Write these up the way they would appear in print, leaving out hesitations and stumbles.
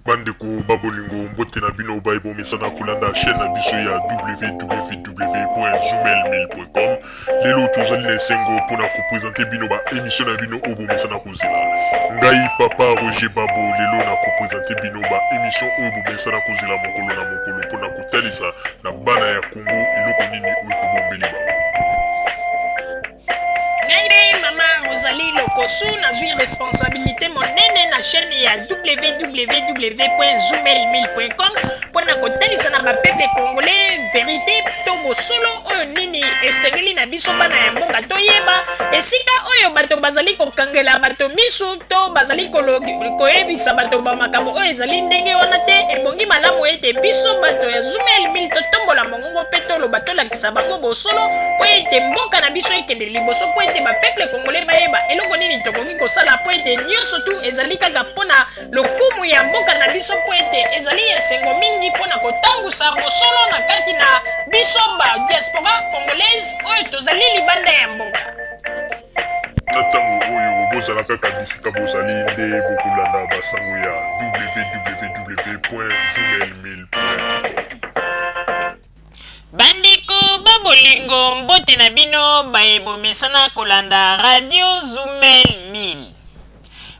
Bandeko babolingo mbote na bino baibo mesana kolanda chaîne na biso ya www.zoomel1000.com. Lelo tozali na esengo mpona kopresente bino ba émission na bino oyo bomesana kozela. Ngai papa Roger Babo lelo na kopresente bino ba émission oyo bomesana kozela mokolo na mokolo mpona kotalisa na bana ya Congo eloko nini oyo tobombeli bango. Mama Rosalie Lokosu nazwi responsabilité monene na chaîne ya www.zoomel1000.com pona kotalisa na bapeple congolais vérité to bosolo oyo nini esengeli na biso bana ya mboka toyeba esika oyo bato bazali kokangela bato misu to bazali koyebisa bato bamakambo oyo ezali ndenge wana te ebongi malamu ete biso bato ya Zoomel 1000 totombola mongongo mpe toloba tolakisa bango bosolo po ete mboka na biso ekende liboso po ete bapeple congolais bayeba eloko nini tokoki kosala po ete nyonso tu ezali kaka mpona lokumu ya mboka na biso po ete ezali esengo mingi mpona kotambusa bosolo na kati na biso ba diaspora congolaise oyo tozali libanda ya mboka. Na ntango oyo bozala kaka bisika bozali nde bokolanda basango ya www.zoomel1000.com. Bandeko babolingo mbote na bino bayebomesana kolanda radio Zoomel 1000.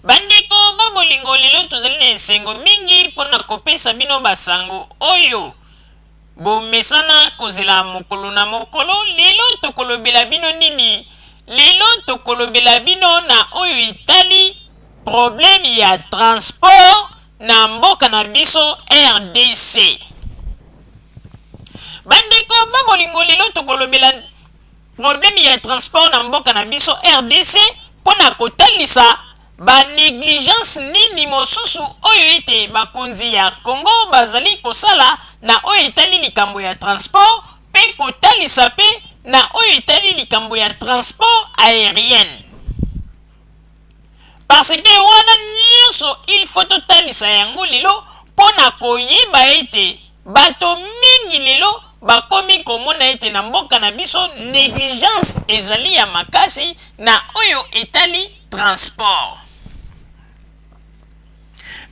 Bandeko babolingo lelo tozali na esengo mingi mpona kopesa bino basango oyo bomesana kozela mokolo na mokolo. Lelo tokolobela bino nini? Lelo tokolobela bino na oyo itali problème ya transport na mboka na biso RDC. Bandeko babolingo lelo tokolobela problème ya transport na mboka na biso RDC pona kotalisa ba négligence nini mosusu oyo ete bakonzi ya Congo bazali kosala na oyo etali likambo ya transport pe kotalisa pe na oyo etali likambo ya transport aérien. Parce que wana nyonso il faut totalisa yango lelo pona koyeba ete bato mingi lelo bakomi komona ete na mboka na biso négligence ezali ya makasi na oyo etali transport.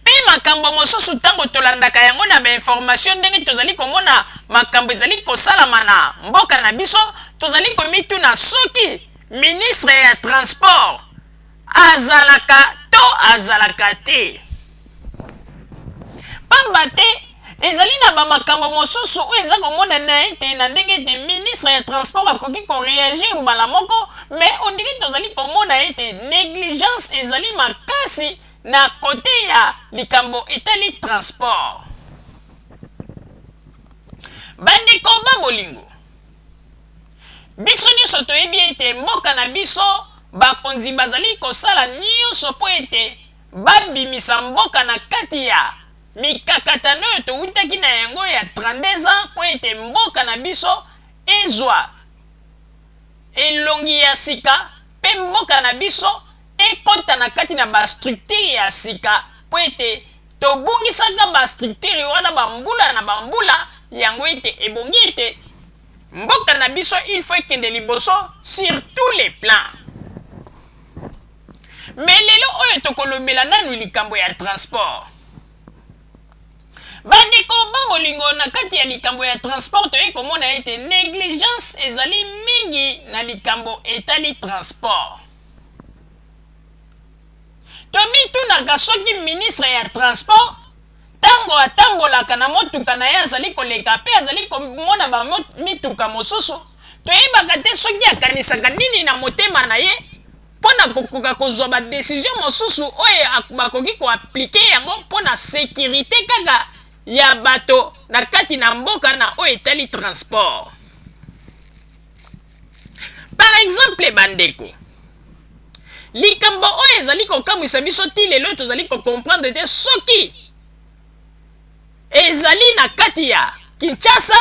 Pe makambo mosusu tango tolandaka yango na information ndenge tozali komona makambo ezali kosalama na mboka na biso tozali komituna soki ministre ya transport azalaka to azalaka te. Pamba te ezali na bamakambo mosusu oyo eza komona na ete na ndenge ete ministre ya transport akoki koreagir mbala moko mais ondiri tozali komona ete négligence ezali makasi na kote ya likambo etali transport. Bandeko babolingo biso nyonso toyebi ete mboka na biso bakonzi bazali kosala nyonso po ete babimisa mboka na kati ya mikakatano oyo towutaki na yango ya 32 ans po ete mboka na biso ezwa elongi ya sika pe mboka na biso ekota na kati na bastructure ya sika po ete tobungisaka bastructure wana bambula na bambula yango ete ebongi ete mboka na biso il faut ekende liboso sur tous les plans. Mais lelo oyo tokolobela nanu likambo ya transport. Bandeko babolingo na kati ya likambo ya transport toye komona ete négligence ezali mingi na likambo etali transport. Tomitunaka soki ministre ya transport tango atambolaka na motuka na ye azali koleka pe azali komona bamituka mosusu toyebaka te soki akanisaka nini na motema na ye mpona kokoka kozwa badesizio mosusu oyo bakoki koaplike yango mpona sécurité kaka ya bato na kati na mboka na oyo etali transport. Par exemple bandeko likambo oyo ezali kokamwisa biso ti lelo tozali kokomprendre te soki ezali na kati ya Kinshasa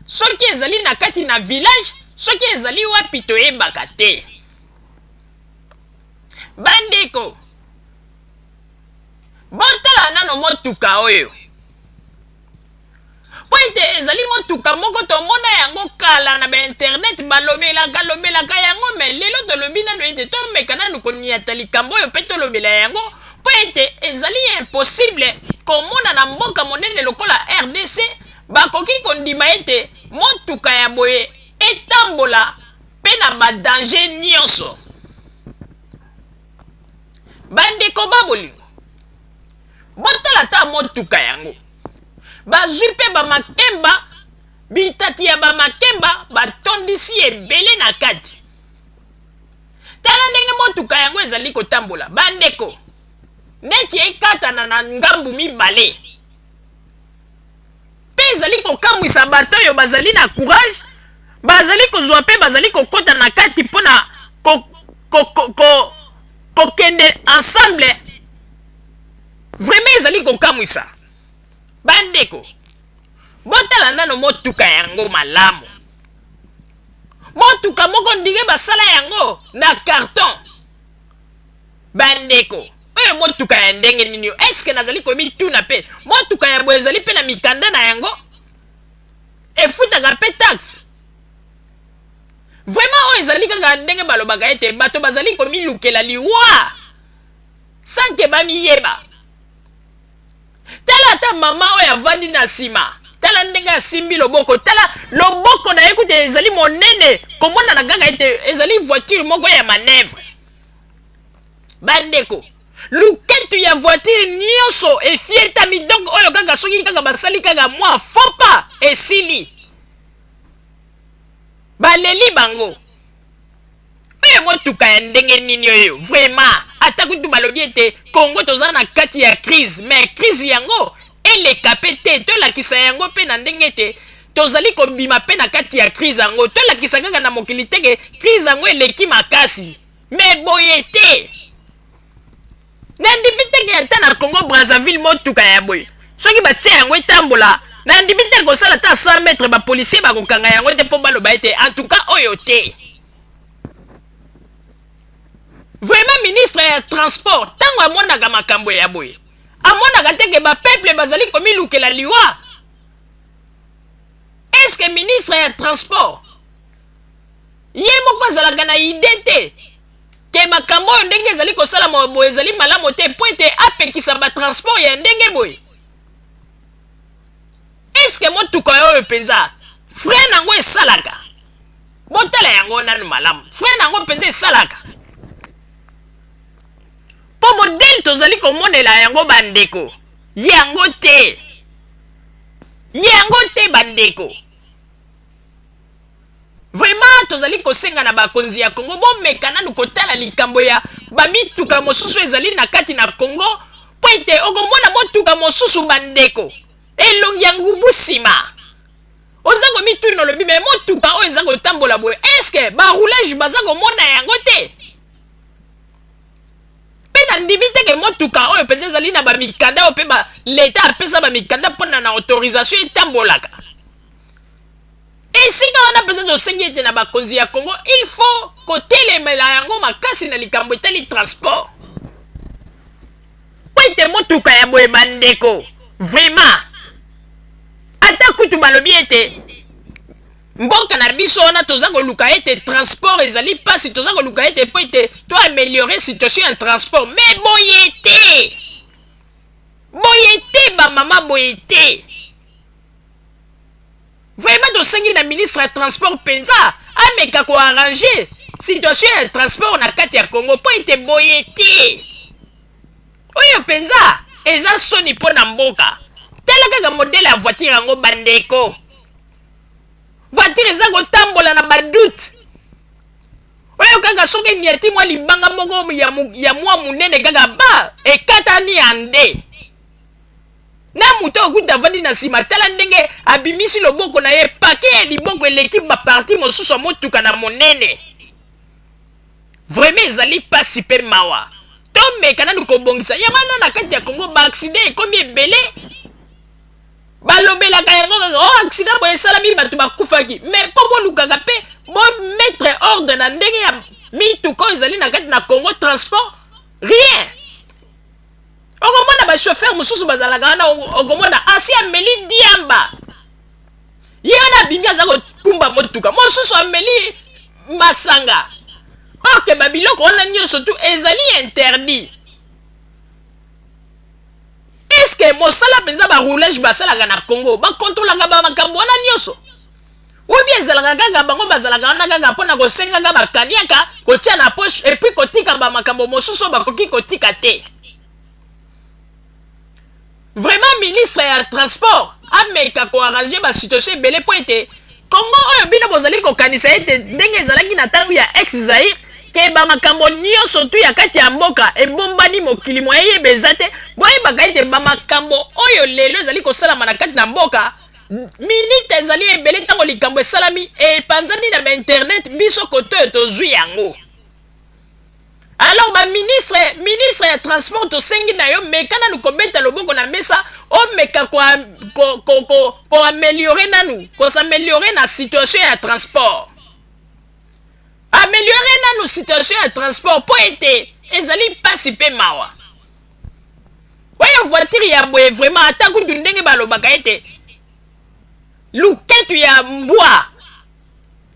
soki ezali na kati na village soki ezali wapi toyebaka te. Bandeko botala nano motuka oyo po ete ezali motuka moko tomona yango kala na bainternet balobelaka yango me lelo tolobi nano ete tomeka nanu koniata likambo oyo mpe tolobela yango po ete ezali impossible komona na mboka monene lokola RDC bakoki kondima ete motuka ya boye etambola mpe na badanger nyonso. Bandeko babolingo botala ta motuka yango bazwi mpe bamakemba bitati ya bamakemba batondisi ebele na kati. Tala ndenge motuka yango ezali kotambola bandeko neti ekatana na ngambu mibale mpe ezali kokamwisa bato oyo bazali na courage bazali kozwa mpe bazali kokota na kati mpona kokende ensemble. Vraiment ezali kokamwisa bandeko botala nano motuka yango malamu. Motuka moko ndenge basala yango na carton bandeko oyo motuka ya ndenge nini eske nazali komituna mpe motuka ya boye ezali mpe na mikanda na yango efutaka mpe taxe. Vraiment oyo ezali kaka ndenge balobaka ete bato bazali komilukela liwa sanke bamiyeba. Tala ata mama oyo avandi na nsima tala ndenge asimbi loboko tala loboko na ye kute ezali monene komona na kaka ete ezali voiture moko ya manevre bandeko. Luketu ya voiture nyonso efietami donc oyo kaka soki kaka basali kaka mwa fopa esili baleli bango. Oyo motuka ya ndenge nini oyo vraiment ata kutu balobi ete Congo toza na kati ya crise mais crise yango eleka pe te tolakisa yango mpe na ndenge ete tozali kobima mpe na kati ya crise yango tolakisa kaka na mokili teke crise yango eleki makasi mais boye te nandimi teke ata na Congo Brazzaville motuka ya boye soki batia yango etambola nandimi teke kosala ta 100 mètres bapolisier bakokanga yango te mpo baloba ete en tout cas oyo te. Vraiment ministre ya transport tango amonaka makambo ya boye amonaka teke bapeuple bazali komilukela liwa. Eske ministre ya transport ye moko azalaka na ide te ke makambo oyo ndenge ezali kosala boye ezali malamu te mpo ete apekisa batransport ya ndenge boye. Eske motuka oyo mpenza frein nango esalaka botala yango nanu malamu frein nango mpenza esalaka po modele tozali komonela yango bandeko yango te bandeko. Vraiment tozali kosenga na bakonzi ya Congo bomeka nanu kotala likambo ya bamituka mosusu ezali na kati na Congo po ete okomona motuka mosusu bandeko elongi ya ngubu nsima oza komituna olobi me motuka oyo eza kotambola boye eske baroulage baza komona yango te mpe na ndimi teke motuka oyo mpenza ezali na bamikanda oyo mpe leta apesa bamikanda mpona na autorisation etambolaka. Esika wana mpenza tosengi ete na bakonzi ya Congo il faut kotelemela yango makasi na likambo etali transport po ete motuka ya boye bandeko vraiment ata kutu balobi ete mboka na biso wana toza koluka ete transport ezali pasi toza koluka ete po ete to améliorer situation ya transport mais boye te bamama boye te. Vraiment tosengi na ministre ya transport mpenza ameka koarranger situation ya transport na kati ya Congo po ete boye te oyo mpenza eza soni mpo na mboka. Tala kaka modele ya voiture yango bandeko voiture eza kotambola na badute oyo kaka soki nieti mwa libanga moko ya mwa munene kaka ba ekatani ya nde na muto okuta avandi na nsima tala ndenge abimisi loboko na ye pake ya liboko eleki baparti mosusu ya motuka na monene. Vraiment ezali pasi mpe mawa tomeka nanu kobongisa yango wana na kati ya Congo baaksida ekomi ebele balobelaka yango kaka o aksida boye esalami bato bakufaki mais mpo bolukaka mpe bomettre ordre na ndenge ya mituka oyo ezali na kati na Congo transport rien. Okomona bachauffeur mosusu bazalaka wana okomona asi ameli diamba ye wana abimi aza kokumba motuka mosusu ameli masanga orke babiloko wana nyonso tu ezali interdit est-ce que mosala penza ba roulage basalaka na Congo ba contrôlanga ba makambo wana nyonso ou bien ezalaka kaka bango bazalaka wana kaka mpona kosengaka bakaniaka kotia na poche et puis kotika ba makambo mosusu bakoki kotika te. Vraiment ministre ya transport ameka koarrange ba situation ebele po ete Congo oyo bino bozali kokanisa ete ndenge ezalaki na ntango ya ex Zaire ke ba makambo nyonso tu ya kati ya mboka ebombani mokili mo eyeba eza te boyebaka ete ba makambo oyo lelo ezali kosalama na kati na mboka minute ezali ebele ntango likambo esalami epanzani na bainternet biso koto oyo tozwi yango. Alors ba ministre ya transport tosengi na yo meka nanu kobeta loboko na mesa o meka ko améliorer nanu ko s'améliorer na situation ya transport. Améliorer nanu situation ya transport po ete ezali pasi pe mawa. Waya voiture ya boye vraiment ata kutu ndenge balobaka ete luketu ya mbwa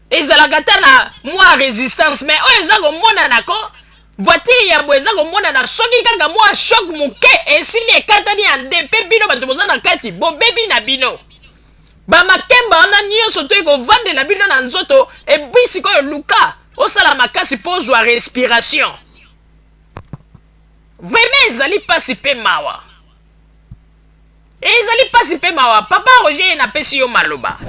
ezalaka ta na mwa résistance mais oyo eza komona nako voiture ya boye eza komona na soki kaka mwa choc moke esili ekatani ya nde mpe bino bato boza na kati bobebi na bino bamakemba wana nyonso to ekovandela bino na nzoto epi sikoyo luka osala makasi mpo ozwa respiration. Vraiment ezali pasi mpe mawa, ezali pasi mpe mawa. Papa Roger napesi yo maloba.